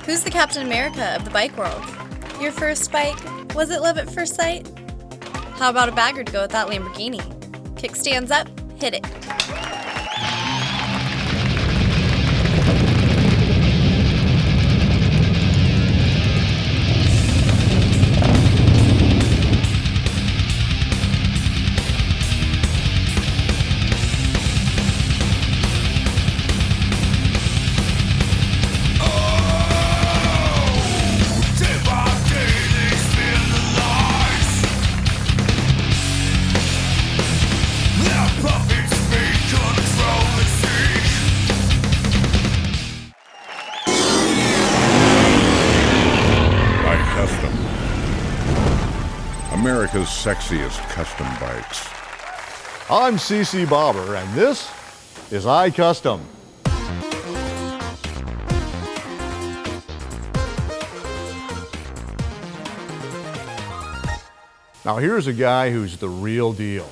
Who's the Captain America of the bike world? Your first bike, was it love at first sight? How about a bagger to go with that Lamborghini? Kickstands up, hit it. America's sexiest custom bikes. I'm CC Bobber, and this is iKuztom. Now here's a guy who's the real deal.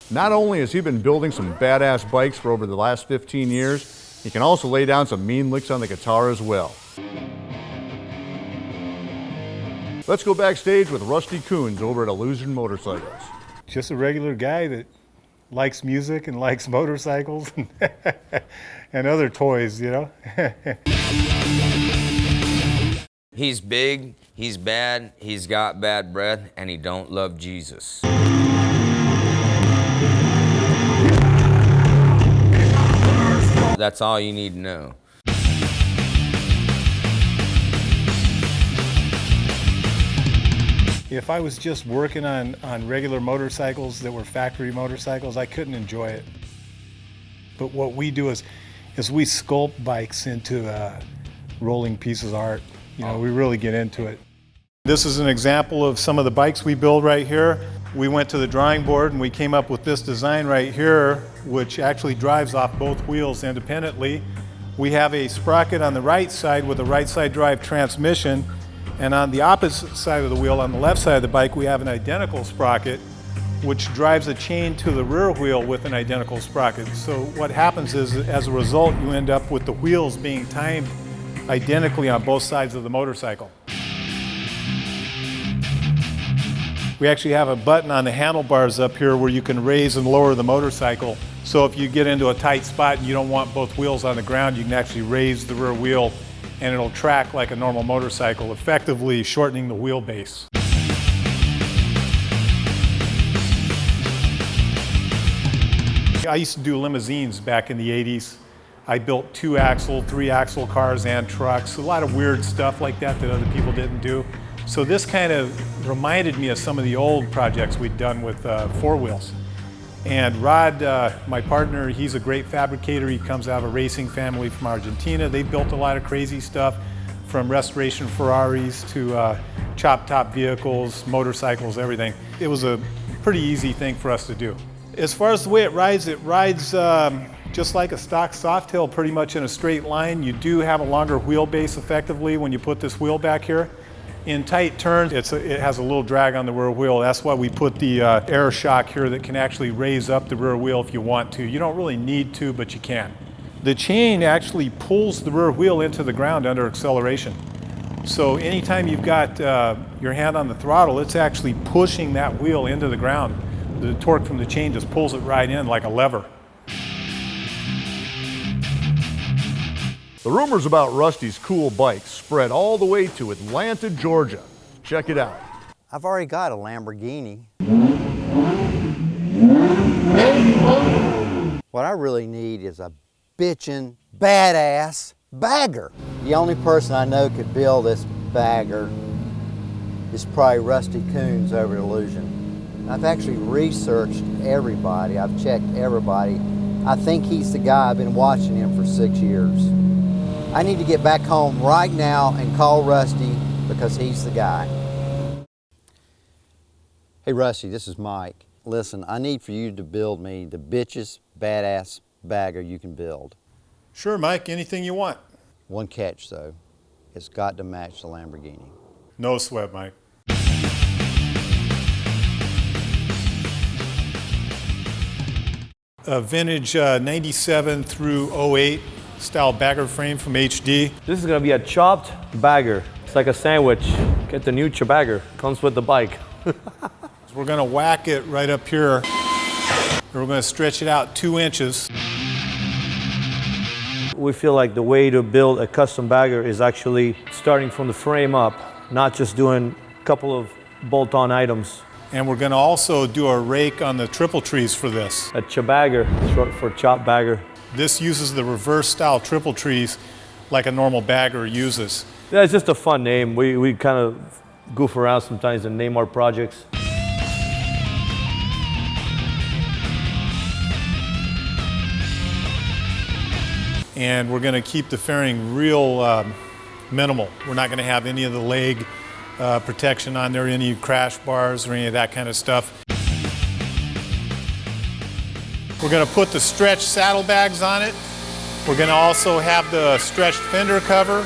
Not only has he been building some badass bikes for over the last 15 years, he can also lay down some mean licks on the guitar as well. Let's go backstage with Rusty Coons over at Illusion Motorcycles. Just a regular guy that likes music and likes motorcycles and other toys, you know. He's big, he's bad, he's got bad breath, and he don't love Jesus. That's all you need to know. If I was just working on regular motorcycles that were factory motorcycles, I couldn't enjoy it. But what we do is we sculpt bikes into rolling pieces of art. You know, we really get into it. This is an example of some of the bikes we build right here. We went to the drawing board and we came up with this design right here, which actually drives off both wheels independently. We have a sprocket on the right side with a right side drive transmission. And on the opposite side of the wheel, on the left side of the bike, we have an identical sprocket, which drives a chain to the rear wheel with an identical sprocket. So what happens is, as a result, you end up with the wheels being timed identically on both sides of the motorcycle. We actually have a button on the handlebars up here where you can raise and lower the motorcycle. So if you get into a tight spot and you don't want both wheels on the ground, you can actually raise the rear wheel and it'll track like a normal motorcycle, effectively shortening the wheelbase. I used to do limousines back in the 80s. I built 2-axle, 3-axle cars and trucks, a lot of weird stuff like that that other people didn't do. So this kind of reminded me of some of the old projects we'd done with 4-wheels. And Rod, my partner, he's a great fabricator. He comes out of a racing family from Argentina. They built a lot of crazy stuff, from restoration Ferraris to chop top vehicles, motorcycles, everything. It was a pretty easy thing for us to do. As far as the way it rides just like a stock Softail, pretty much in a straight line. You do have a longer wheelbase effectively when you put this wheel back here. In tight turns, it has a little drag on the rear wheel. That's why we put the air shock here that can actually raise up the rear wheel if you want to. You don't really need to, but you can. The chain actually pulls the rear wheel into the ground under acceleration. So anytime you've got your hand on the throttle, it's actually pushing that wheel into the ground. The torque from the chain just pulls it right in like a lever. The rumors about Rusty's cool bikes spread all the way to Atlanta, Georgia. Check it out. I've already got a Lamborghini. What I really need is a bitchin' badass bagger. The only person I know could build this bagger is probably Rusty Coons over at Illusion. I've actually researched everybody. I've checked everybody. I think he's the guy. I've been watching him for 6 years. I need to get back home right now and call Rusty because he's the guy. Hey Rusty, this is Mike. Listen, I need for you to build me the bitchest badass bagger you can build. Sure, Mike, anything you want. One catch though, it's got to match the Lamborghini. No sweat, Mike. A vintage 97 through 08 style bagger frame from HD. This is gonna be a chopped bagger. It's like a sandwich. Get the new bagger. Comes with the bike. We're gonna whack it right up here. And we're gonna stretch it out 2 inches. We feel like the way to build a custom bagger is actually starting from the frame up, not just doing a couple of bolt-on items. And we're gonna also do a rake on the triple trees for this. A bagger, short for chop bagger. This uses the reverse style triple trees like a normal bagger uses. Yeah, it's just a fun name. We kind of goof around sometimes and name our projects. And we're gonna keep the fairing real minimal. We're not gonna have any of the leg protection on there, any crash bars or any of that kind of stuff. We're gonna put the stretch saddlebags on it. We're gonna also have the stretched fender cover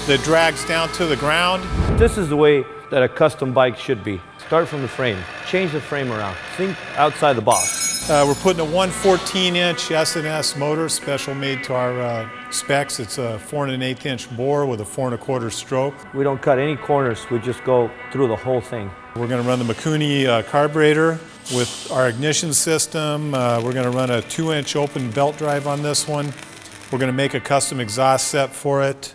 that drags down to the ground. This is the way that a custom bike should be. Start from the frame, change the frame around, think outside the box. We're putting a 114-inch S&S motor, special made to our specs. It's a 4 1/8-inch bore with a 4 1/4 stroke. We don't cut any corners, we just go through the whole thing. We're gonna run the Machina carburetor with our ignition system. We're gonna run a 2-inch open belt drive on this one. We're gonna make a custom exhaust set for it.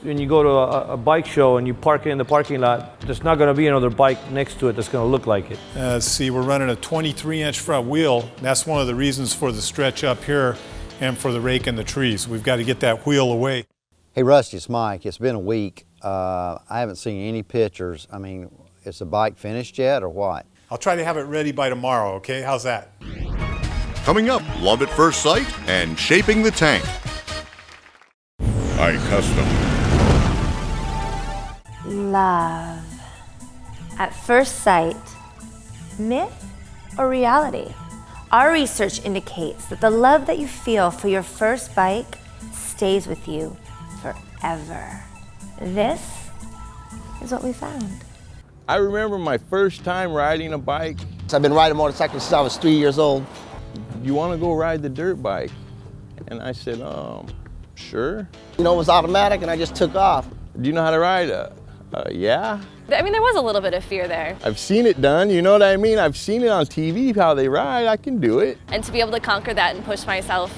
When you go to a bike show and you park it in the parking lot, there's not going to be another bike next to it that's going to look like it. See, we're running a 23-inch front wheel. That's one of the reasons for the stretch up here and for the rake in the trees. We've got to get that wheel away. Hey Rusty, it's Mike. It's been a week. I haven't seen any pictures. I mean, is the bike finished yet or what? I'll try to have it ready by tomorrow, okay? How's that? Coming up, love at first sight and shaping the tank. iKuztom. Love at first sight, myth or reality? Our research indicates that the love that you feel for your first bike stays with you forever. This is what we found. I remember my first time riding a bike. I've been riding motorcycles since I was 3 years old. You want to go ride the dirt bike? And I said, sure. You know, it was automatic and I just took off. Do you know how to ride? Yeah. I mean, there was a little bit of fear there. I've seen it done, you know what I mean? I've seen it on TV, how they ride, I can do it. And to be able to conquer that and push myself,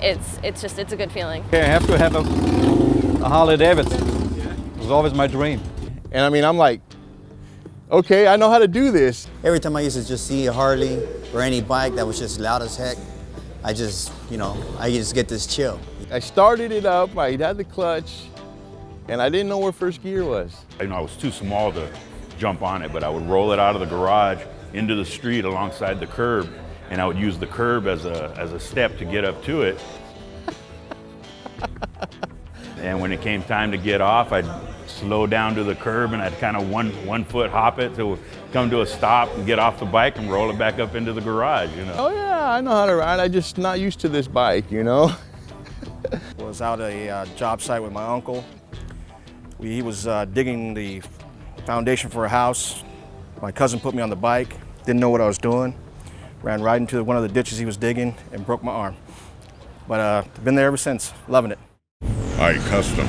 it's a good feeling. I have to have a Harley Davidson. It was always my dream. And I mean, I'm like, okay, I know how to do this. Every time I used to just see a Harley or any bike that was just loud as heck, I just get this chill. I started it up, I had the clutch, and I didn't know where first gear was. You know, I was too small to jump on it, but I would roll it out of the garage into the street alongside the curb, and I would use the curb as a step to get up to it. And when it came time to get off, I'd slow down to the curb and I'd kind of one foot hop it to come to a stop and get off the bike and roll it back up into the garage, you know. Oh yeah, I know how to ride, I'm just not used to this bike, you know. Was out at a job site with my uncle. He was digging the foundation for a house. My cousin put me on the bike, didn't know what I was doing. Ran right into one of the ditches he was digging and broke my arm. But I've been there ever since, loving it. iKuztom.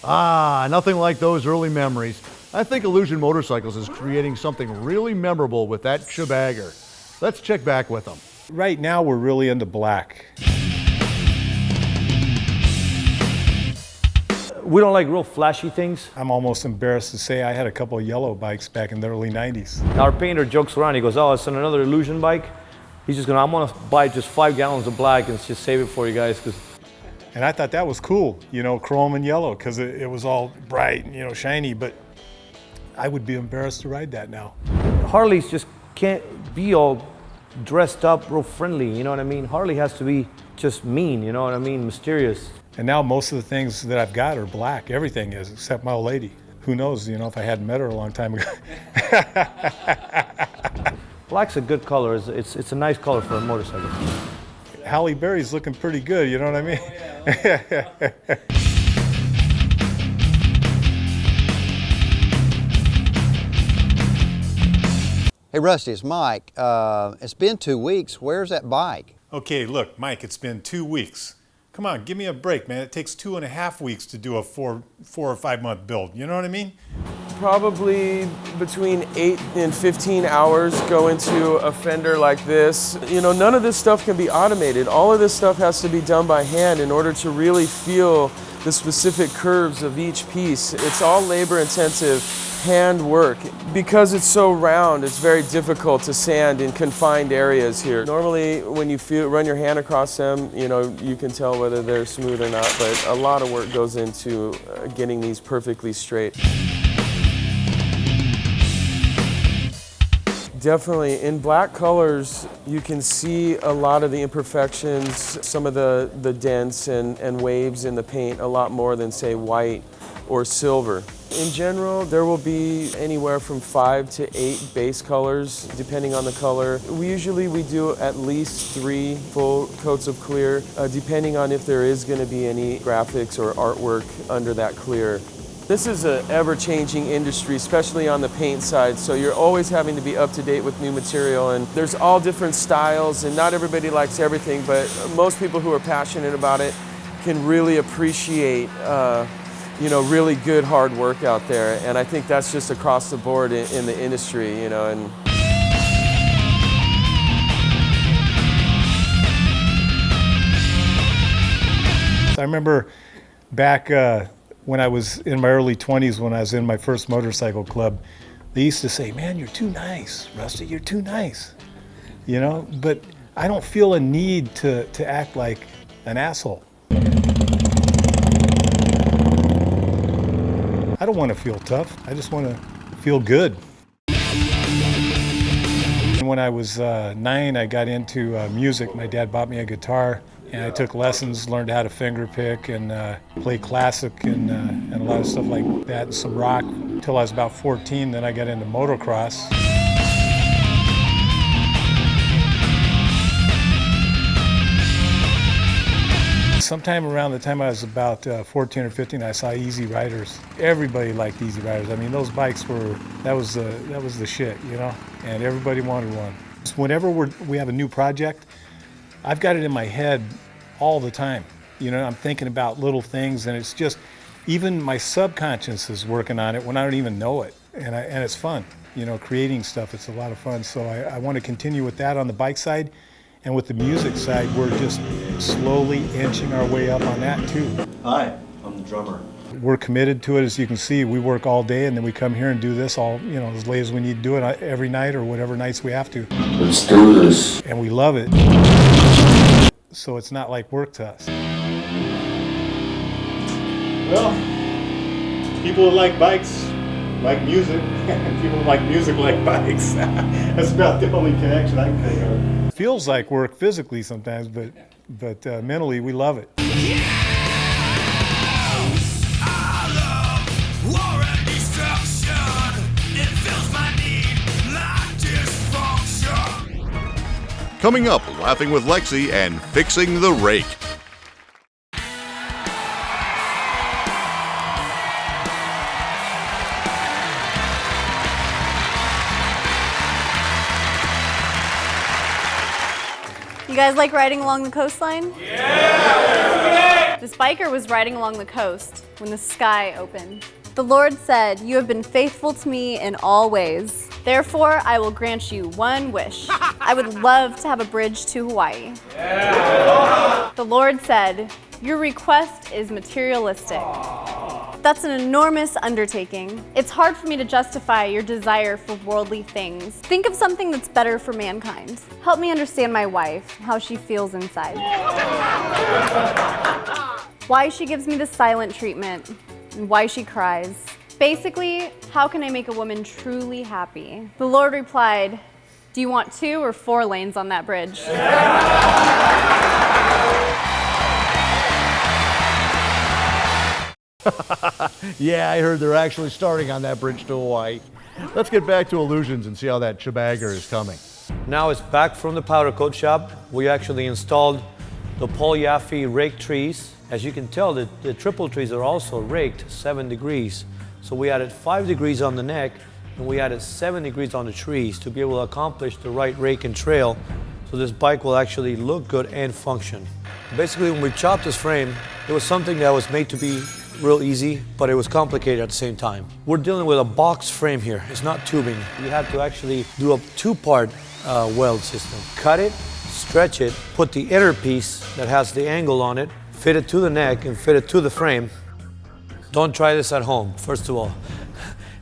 Ah, nothing like those early memories. I think Illusion Motorcycles is creating something really memorable with that Chibagger. Let's check back with them. Right now we're really into black. We don't like real flashy things. I'm almost embarrassed to say I had a couple of yellow bikes back in the early 90s. Our painter jokes around, he goes, oh, it's another Illusion bike. I'm gonna buy just 5 gallons of black and just save it for you guys. And I thought that was cool, you know, chrome and yellow, because it was all bright and, you know, shiny, but I would be embarrassed to ride that now. Harleys just can't be all dressed up real friendly, you know what I mean? Harley has to be just mean, you know what I mean? Mysterious. And now most of the things that I've got are black. Everything is, except my old lady. Who knows, you know, if I hadn't met her a long time ago. Black's a good color. It's a nice color for a motorcycle. Halle Berry's looking pretty good, you know what I mean? Hey Rusty, it's Mike. It's been 2 weeks. Where's that bike? Okay, look, Mike, it's been 2 weeks. Come on, give me a break, man. It takes 2.5 weeks to do a four or 5 month build. You know what I mean? Probably between 8 and 15 hours go into a fender like this. You know, none of this stuff can be automated. All of this stuff has to be done by hand in order to really feel the specific curves of each piece. It's all labor intensive hand work. Because it's so round, it's very difficult to sand in confined areas here. Normally, when you run your hand across them, you know, you can tell whether they're smooth or not, but a lot of work goes into getting these perfectly straight. Definitely, in black colors, you can see a lot of the imperfections, some of the dents and waves in the paint a lot more than, say, white or silver. In general, there will be anywhere from 5 to 8 base colors, depending on the color. We do at least 3 full coats of clear, depending on if there is going to be any graphics or artwork under that clear. This is an ever-changing industry, especially on the paint side, so you're always having to be up to date with new material, and there's all different styles, and not everybody likes everything, but most people who are passionate about it can really appreciate you know, really good hard work out there, and I think that's just across the board in the industry, you know. And I remember back when I was in my early 20s, when I was in my first motorcycle club, they used to say, "Man, you're too nice, Rusty, you're too nice." You know, but I don't feel a need to act like an asshole. I don't want to feel tough. I just want to feel good. When I was 9, I got into music. My dad bought me a guitar, and I took lessons, learned how to finger pick and play classic and a lot of stuff like that, and some rock, until I was about 14. Then I got into motocross. Sometime around the time I was about 14 or 15, I saw Easy Riders. Everybody liked Easy Riders. I mean, those bikes were, that was the shit, you know? And everybody wanted one. So whenever we have a new project, I've got it in my head all the time. You know, I'm thinking about little things, and it's just, even my subconscious is working on it when I don't even know it. And it's fun, you know, creating stuff. It's a lot of fun. So I want to continue with that on the bike side. And with the music side, we're just slowly inching our way up on that too. Hi, I'm the drummer. We're committed to it. As you can see, we work all day, and then we come here and do this all, you know, as late as we need to do it every night or whatever nights we have to. Let's do this. And we love it. So it's not like work to us. Well, people who like bikes like music, and people who like music like bikes. That's about the only connection I can think of. Feels like work physically sometimes, but mentally we love it. Coming up, laughing with Lexi and fixing the rake. You guys like riding along the coastline? Yeah! This biker was riding along the coast when the sky opened. The Lord said, "You have been faithful to me in all ways. Therefore, I will grant you one wish. I would love to have a bridge to Hawaii." Yeah. The Lord said, "Your request is materialistic." That's an enormous undertaking. It's hard for me to justify your desire for worldly things. Think of something that's better for mankind. Help me understand my wife, how she feels inside. Why she gives me the silent treatment, and why she cries. Basically, how can I make a woman truly happy? The Lord replied, "Do you want 2 or 4 lanes on that bridge?" Yeah, I heard they're actually starting on that bridge to Hawaii. Let's get back to Illusions and see how that Chibagger is coming. Now it's back from the powder coat shop. We actually installed the Paul Yaffe rake trees. As you can tell, the triple trees are also raked 7 degrees. So we added 5 degrees on the neck, and we added 7 degrees on the trees to be able to accomplish the right rake and trail so this bike will actually look good and function. Basically, when we chopped this frame, it was something that was made to be real easy, but it was complicated at the same time. We're dealing with a box frame here. It's not tubing. We had to actually do a 2-part weld system. Cut it, stretch it, put the inner piece that has the angle on it, fit it to the neck and fit it to the frame. Don't try this at home, first of all.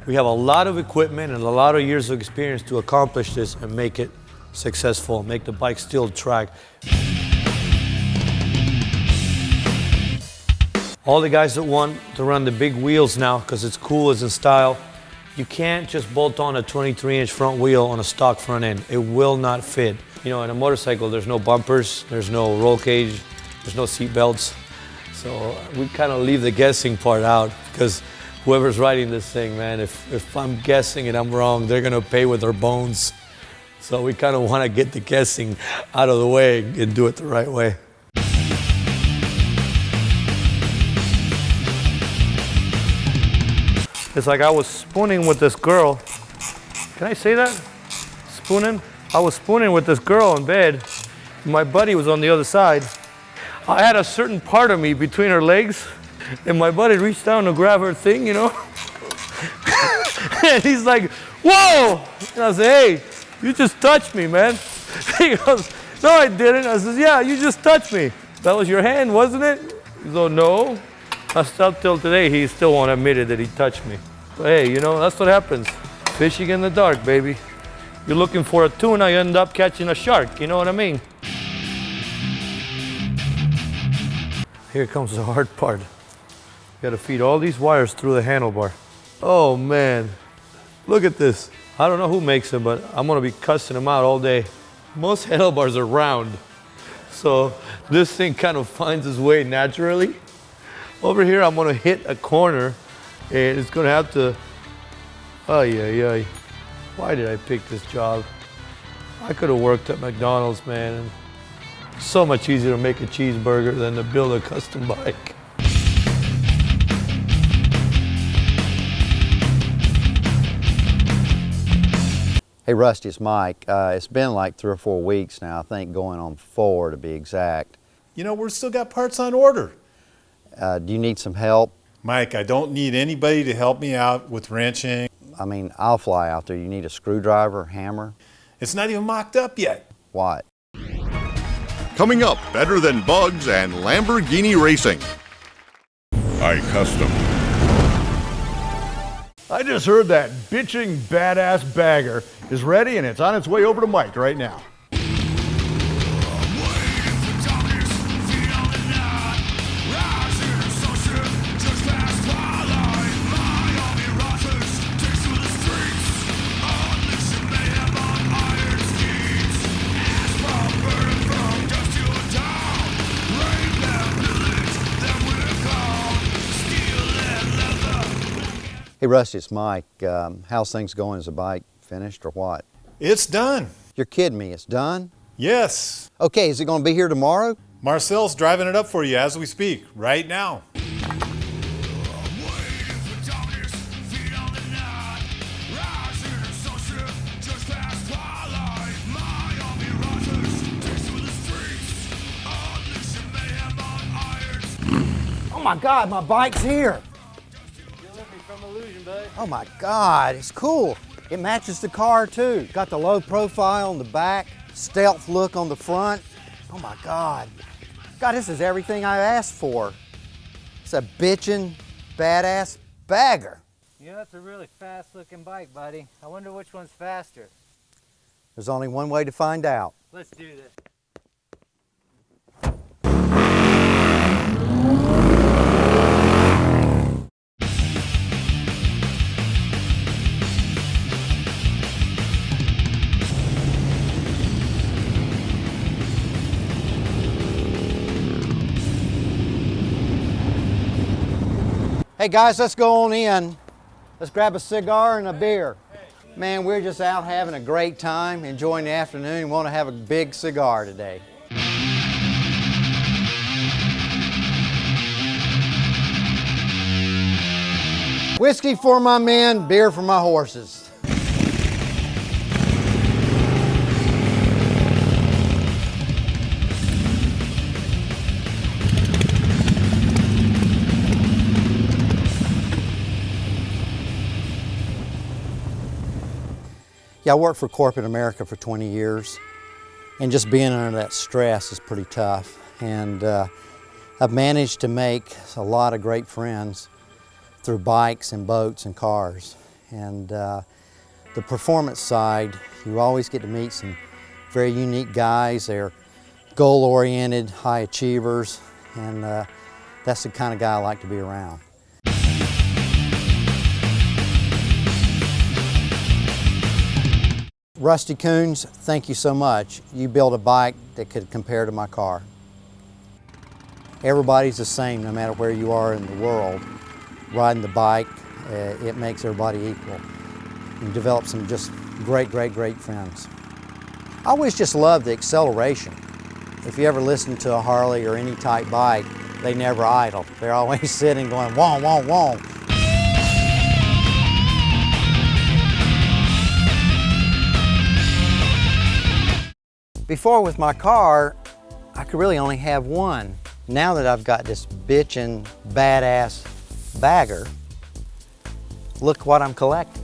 We have a lot of equipment and a lot of years of experience to accomplish this and make it successful, make the bike still track. All the guys that want to run the big wheels now, because it's cool, it's in style, you can't just bolt on a 23-inch front wheel on a stock front end. It will not fit. You know, in a motorcycle, there's no bumpers, there's no roll cage, there's no seat belts. So we kind of leave the guessing part out, because whoever's riding this thing, man, if I'm guessing and I'm wrong, they're gonna pay with their bones. So we kind of want to get the guessing out of the way and do it the right way. It's like I was spooning with this girl. Can I say that? Spooning? I was spooning with this girl in bed. My buddy was on the other side. I had a certain part of me between her legs, and my buddy reached down to grab her thing, you know? And he's like, whoa! And I said, hey, you just touched me, man. He goes, no, I didn't. I says, yeah, you just touched me. That was your hand, wasn't it? He goes, no. Up till today, he still won't admit it that he touched me. But hey, you know, that's what happens. Fishing in the dark, baby. You're looking for a tuna, you end up catching a shark, you know what I mean? Here comes the hard part. You gotta feed all these wires through the handlebar. Oh man, look at this. I don't know who makes them, but I'm gonna be cussing them out all day. Most handlebars are round, so this thing kind of finds its way naturally. Over here, I'm gonna hit a corner, and it's gonna have to, ay. Why did I pick this job? I could have worked at McDonald's, man. It's so much easier to make a cheeseburger than to build a custom bike. Hey Rusty, it's Mike. It's been like 3 or 4 weeks now, I think going on 4 to be exact. You know, we're still got parts on order. Do you need some help? Mike, I don't need anybody to help me out with wrenching. I mean, I'll fly out there. You need a screwdriver, hammer? It's not even mocked up yet. What? Coming up, better than bugs and Lamborghini racing. iKuztom. I just heard that bitching badass bagger is ready and it's on its way over to Mike right now. Hey Rusty, it's Mike. How's things going? Is the bike finished or what? It's done. You're kidding me, it's done? Yes. Okay, is it gonna be here tomorrow? Marcel's driving it up for you as we speak, right now. Oh my God, my bike's here. Oh my God, it's cool. It matches the car too. Got the low profile on the back, stealth look on the front. Oh my God. God, this is everything I asked for. It's a bitchin' badass bagger. You know, that's a really fast looking bike, buddy. I wonder which one's faster. There's only one way to find out. Let's do this. Hey guys, let's go on in. Let's grab a cigar and a beer. Man, we're just out having a great time, enjoying the afternoon, and want to have a big cigar today. Whiskey for my men, beer for my horses. Yeah, I worked for corporate America for 20 years, and just being under that stress is pretty tough. And I've managed to make a lot of great friends through bikes and boats and cars. And the performance side, you always get to meet some very unique guys. They're goal-oriented, high achievers, and that's the kind of guy I like to be around. Rusty Coons, thank you so much. You built a bike that could compare to my car. Everybody's the same no matter where you are in the world. Riding the bike, it makes everybody equal. You develop some just great friends. I always just love the acceleration. If you ever listen to a Harley or any type bike, they never idle. They're always sitting going, whoa, whoa, whoa. Before with my car, I could really only have one. Now that I've got this bitchin' badass bagger, look what I'm collecting.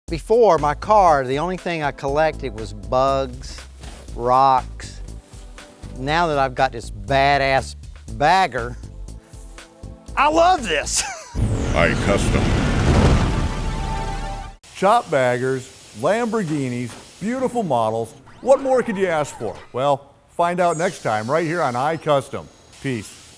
Before, my car, the only thing I collected was bugs, rocks. Now that I've got this badass bagger, I love this. iKuztom. Shop baggers, Lamborghinis, beautiful models. What more could you ask for? Well, find out next time right here on iKuztom. Peace.